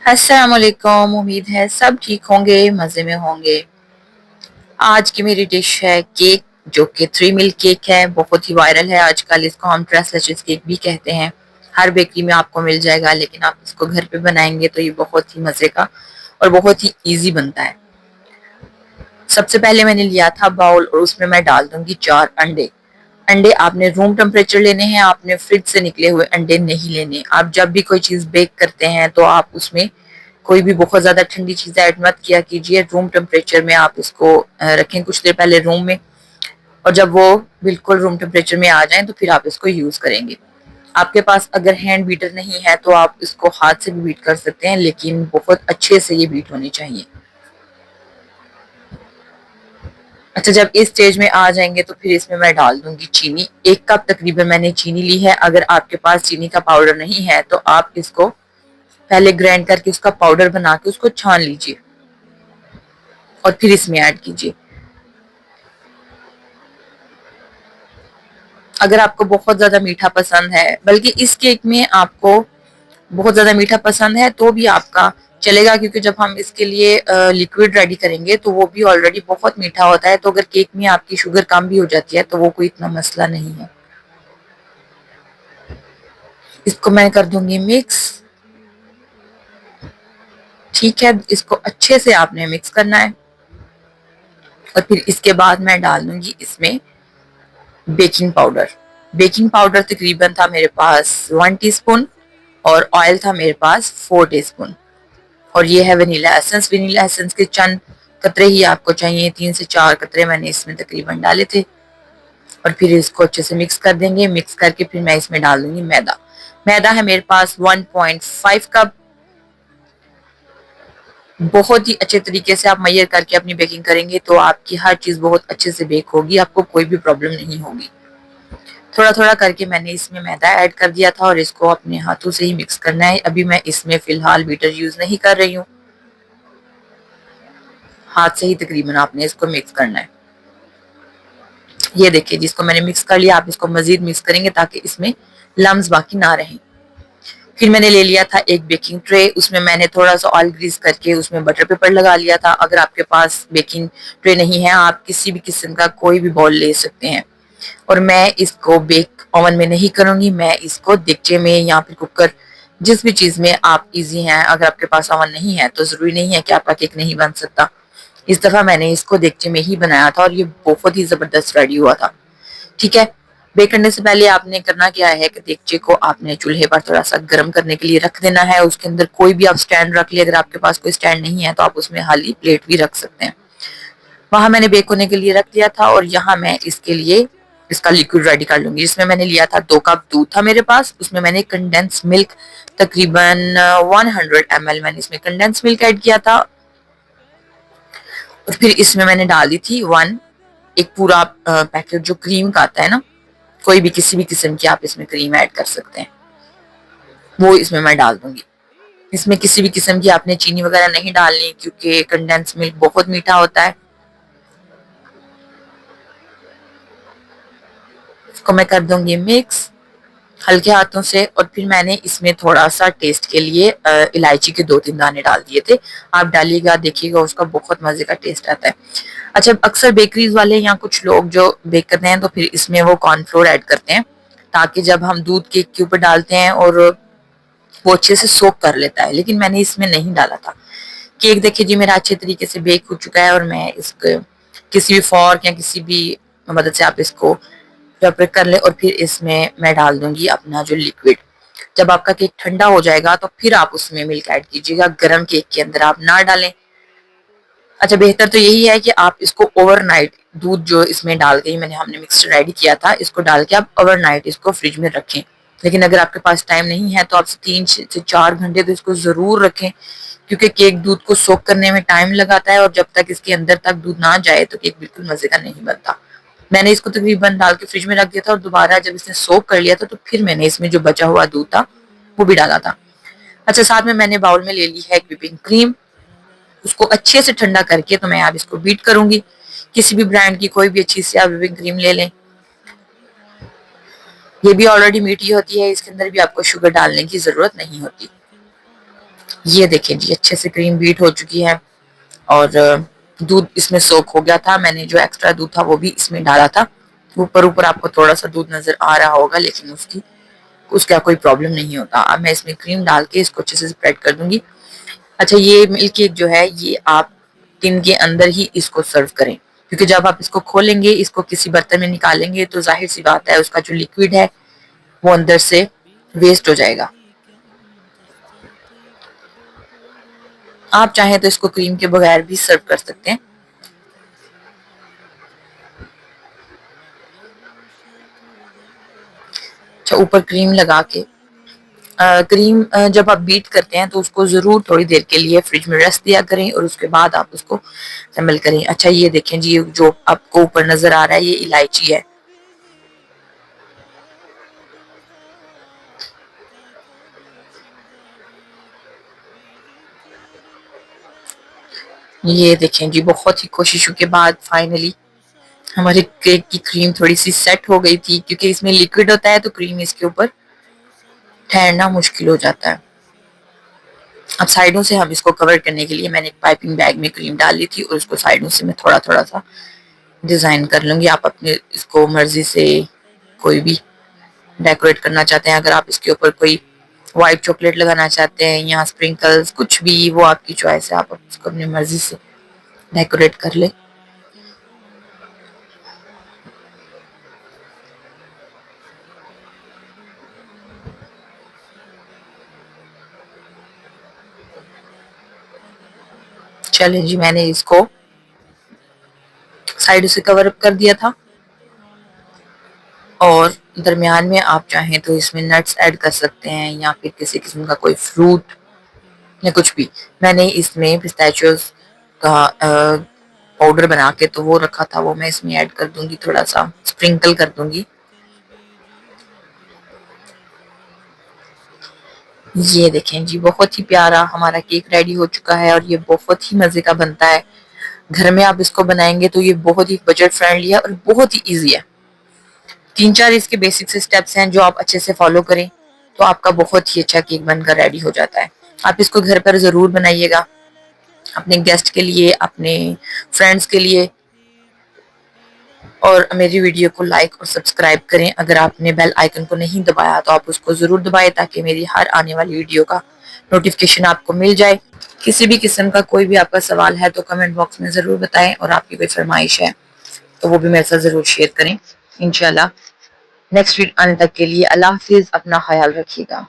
अस्सलाम वालेकुम। उम्मीद है सब ठीक होंगे, मज़े में होंगे। आज की मेरी डिश है केक, जो कि 3 मिल्क केक है। बहुत ही वायरल है आजकल। इसको हम ट्रेसलेचेस केक भी कहते हैं। हर बेकरी में आपको मिल जाएगा, लेकिन आप इसको घर पे बनाएंगे तो ये बहुत ही मज़े का और बहुत ही इजी बनता है। सबसे पहले मैंने लिया था बाउल और उसमें मैं डाल दूंगी 4 अंडे। अंडे आपने रूम टेम्परेचर लेने हैं, आपने फ्रिज से निकले हुए अंडे नहीं लेने। आप जब भी कोई चीज बेक करते हैं तो आप उसमें कोई भी बहुत ज्यादा ठंडी चीज ऐड मत किया कीजिए। रूम टेम्परेचर में आप इसको रखें कुछ देर पहले रूम में, और जब वो बिल्कुल रूम टेम्परेचर में आ जाए तो फिर आप इसको यूज करेंगे। आपके पास अगर हैंड बीटर नहीं है तो आप इसको हाथ से भी बीट कर सकते हैं, लेकिन बहुत अच्छे से ये बीट होनी चाहिए। अच्छा, जब इस स्टेज में आ जाएंगे तो फिर इसमें मैं डाल दूंगी चीनी। 1 कप तकरीबन मैंने चीनी ली है। अगर आपके पास चीनी का पाउडर नहीं है तो आप इसको पहले ग्राइंड करके उसका पाउडर बना के उसको छान लीजिए और फिर इसमें ऐड कीजिए। अगर आपको बहुत ज्यादा मीठा पसंद है, बल्कि इस केक में आपको बहुत ज्यादा मीठा पसंद है तो भी आपका चलेगा, क्योंकि जब हम इसके लिए लिक्विड रेडी करेंगे तो वो भी ऑलरेडी बहुत मीठा होता है। तो अगर केक में आपकी शुगर कम भी हो जाती है तो वो कोई इतना मसला नहीं है। इसको मैं कर दूंगी मिक्स। ठीक है, इसको अच्छे से आपने मिक्स करना है और फिर इसके बाद मैं डाल दूंगी इसमें बेकिंग पाउडर। बेकिंग पाउडर तकरीबन था मेरे पास 1 टीस्पून, और ऑयल था मेरे पास 4 टीस्पून। और ये है वनीला एसेंस। वनीला एसेंस के चंद कतरे ही आपको चाहिए, 3 से 4 कतरे मैंने इसमें तकरीबन डाले थे। और फिर इसको अच्छे से मिक्स कर देंगे। मिक्स करके फिर मैं इसमें डाल दूंगी मैदा। मैदा है मेरे पास 1.5 कप। बहुत ही अच्छे तरीके से आप मैयर करके अपनी बेकिंग करेंगे तो आपकी हर चीज बहुत अच्छे से बेक होगी, आपको कोई भी प्रॉब्लम नहीं होगी। थोड़ा थोड़ा करके मैंने इसमें मैदा ऐड कर दिया था और इसको अपने हाथों से ही मिक्स करना है। अभी मैं इसमें फिलहाल बीटर यूज नहीं कर रही हूँ, हाथ से ही तकरीबन आपने इसको मिक्स करना है। ये देखिए, जिसको मैंने मिक्स कर लिया, आप इसको मजीद मिक्स करेंगे ताकि इसमें लम्स बाकी ना रहें। फिर मैंने ले लिया था एक बेकिंग ट्रे। उसमें मैंने थोड़ा सा ऑयल ग्रीस करके उसमें बटर पेपर लगा लिया था। अगर आपके पास बेकिंग ट्रे नहीं है, आप किसी भी किस्म का कोई भी बॉल ले सकते हैं। और मैं इसको बेक ओवन में नहीं करूंगी, मैं इसको देगचे में या फिर कुकर, जिस भी चीज में आप इजी हैं। अगर आपके पास ओवन नहीं है तो जरूरी नहीं है कि आपका केक नहीं बन सकता। इस दफा मैंने इसको देगचे में ही बनाया था और ये बहुत ही जबरदस्त रेडी हुआ था। ठीक है, बेक करने से पहले आपने करना क्या है कि देगचे को आपने चूल्हे पर थोड़ा सा गर्म करने के लिए रख देना है। उसके अंदर कोई भी आप स्टैंड रख लिया। अगर आपके पास कोई स्टैंड नहीं है तो आप उसमें खाली प्लेट भी रख सकते हैं। वहां मैंने बेक होने के लिए रख दिया था और यहाँ मैं इसके लिए इसका लिक्विड रेडी कर लूंगी। इसमें मैंने लिया था 2 कप दूध था मेरे पास। उसमें मैंने कंडेंस मिल्क तकरीबन 100 ml मैंने इसमें कंडेंस मिल्क ऐड किया था। और फिर इसमें मैंने डाल दी थी एक पूरा पैकेट जो क्रीम का आता है ना, कोई भी किसी भी किस्म की आप इसमें क्रीम ऐड कर सकते हैं, वो इसमें मैं डाल दूंगी। इसमें किसी भी किस्म की आपने चीनी वगैरह नहीं डालनी, क्योंकि कंडेंस मिल्क बहुत मीठा होता है। इसको मैं कर दूंगी मिक्स हल्के हाथों से। और फिर मैंने इसमें थोड़ा सा टेस्ट के लिए इलायची के 2-3 दाने डाल दिए थे। आप डालिएगा, देखिएगा, उसका बहुत मजे का टेस्ट आता है। अच्छा, अक्सर बेकरीज वाले या कुछ लोग जो बेक करते हैं तो फिर इसमें वो कॉर्नफ्लोर ऐड करते हैं, ताकि जब हम दूध केक के ऊपर डालते हैं और वो अच्छे से सोक कर लेता है, लेकिन मैंने इसमें नहीं डाला था। केक देखिए जी मेरा अच्छे तरीके से बेक हो चुका है और मैं इसको किसी भी फॉर्क या किसी भी मदद से आप इसको सेपरेट कर ले। और फिर इसमें मैं डाल दूंगी अपना जो लिक्विड। जब आपका केक ठंडा हो जाएगा तो फिर आप उसमें मिल्क ऐड कीजिएगा, गर्म केक के अंदर आप ना डालें। अच्छा, बेहतर तो यही है कि आप इसको ओवरनाइट, दूध जो इसमें डाल के मैंने हमने मिक्सचर रेडी किया था, इसको डाल के आप ओवरनाइट इसको फ्रिज में रखें। लेकिन अगर आपके पास टाइम नहीं है तो आप 3 से 4 घंटे तो इसको जरूर रखें, क्योंकि केक दूध को सोख करने में टाइम लगाता है और जब तक इसके अंदर तक दूध ना जाए तो केक बिल्कुल मजे का नहीं बनता। मैंने इसको तकरीबन डाल के फ्रिज में रख दिया था और दोबारा जब इसने सोख कर लिया था तो फिर मैंने इसमें जो बचा हुआ दूध था वो भी डाला था। अच्छा, साथ में मैंने बाउल में ले ली है एक व्हिपिंग क्रीम। उसको अच्छे से ठंडा करके तो मैं अब इसको बीट करूंगी। किसी भी ब्रांड की कोई भी अच्छी सी आप व्हिपिंग क्रीम ले लें। ये भी ऑलरेडी मीठी होती है, इसके अंदर भी आपको शुगर डालने की जरूरत नहीं होती। ये देखिए जी, अच्छे से क्रीम बीट हो चुकी है और दूध इसमें सोक हो गया था। मैंने जो एक्स्ट्रा दूध था वो भी इसमें डाला था। ऊपर ऊपर आपको थोड़ा सा दूध नजर आ रहा होगा, लेकिन उसका कोई प्रॉब्लम नहीं होता। अब मैं इसमें क्रीम डाल के इसको अच्छे से स्प्रेड कर दूंगी। अच्छा, ये मिल्क केक जो है ये आप टिन के अंदर ही इसको सर्व करें, क्योंकि जब आप इसको खोलेंगे, इसको किसी बर्तन में निकालेंगे, तो जाहिर सी बात है उसका जो लिक्विड है वो अंदर से वेस्ट हो जाएगा। आप चाहें तो इसको क्रीम के बगैर भी सर्व कर सकते हैं। अच्छा, ऊपर क्रीम लगा के क्रीम जब आप बीट करते हैं तो उसको जरूर थोड़ी देर के लिए फ्रिज में रेस्ट दिया करें और उसके बाद आप उसको असेंबल करें। अच्छा, ये देखें जी, जो आपको ऊपर नजर आ रहा है ये इलायची है। ये देखें जी, बहुत ही कोशिशों के बाद फाइनली हमारे केक की क्रीम थोड़ी सी सेट हो गई थी, क्योंकि इसमें लिक्विड होता है तो क्रीम इसके ऊपर ठहरना मुश्किल हो जाता है। अब साइडों से हम इसको कवर करने के लिए मैंने एक पाइपिंग बैग में क्रीम डाल ली थी और उसको साइडों से मैं थोड़ा थोड़ा सा डिजाइन कर लूंगी। आप अपने इसको मर्जी से कोई भी डेकोरेट करना चाहते हैं, अगर आप इसके ऊपर कोई व्हाइट चॉकलेट लगाना चाहते हैं या स्प्रिंकल्स, कुछ भी, वो आपकी चॉइस है। आप इसको अपनी मर्जी से डेकोरेट कर ले। चलें जी, मैंने इसको साइड से कवर अप कर दिया था और दरमियान में आप चाहें तो इसमें नट्स ऐड कर सकते हैं या फिर किसी किस्म का कोई फ्रूट या कुछ भी। मैंने इसमें पिस्ताचियोज का पाउडर बना के तो वो रखा था, वो मैं इसमें ऐड कर दूंगी, थोड़ा सा स्प्रिंकल कर दूंगी। ये देखें जी, बहुत ही प्यारा हमारा केक रेडी हो चुका है और ये बहुत ही मजे का बनता है। घर में आप इसको बनाएंगे तो ये बहुत ही बजट फ्रेंडली है और बहुत ही इजी है। 3-4 इसके बेसिक से स्टेप्स हैं जो आप अच्छे से फॉलो करें तो आपका बहुत ही अच्छा केक बनकर रेडी हो जाता है। आप इसको घर पर जरूर बनाइएगा, अपने गेस्ट के लिए, अपने फ्रेंड्स के लिए। और मेरी वीडियो को लाइक और सब्सक्राइब करें। अगर आपने बेल आइकन को नहीं दबाया तो आप उसको जरूर दबाएं, ताकि मेरी हर आने वाली वीडियो का नोटिफिकेशन आपको मिल जाए। किसी भी किस्म का कोई भी आपका सवाल है तो कमेंट बॉक्स में जरूर बताएं, और आपकी कोई फरमाइश है तो वो भी मेरे साथ जरूर शेयर करें। इंशाल्लाह नेक्स्ट वीक आने तक के लिए अल्लाह हाफिज, अपना ख्याल रखिएगा।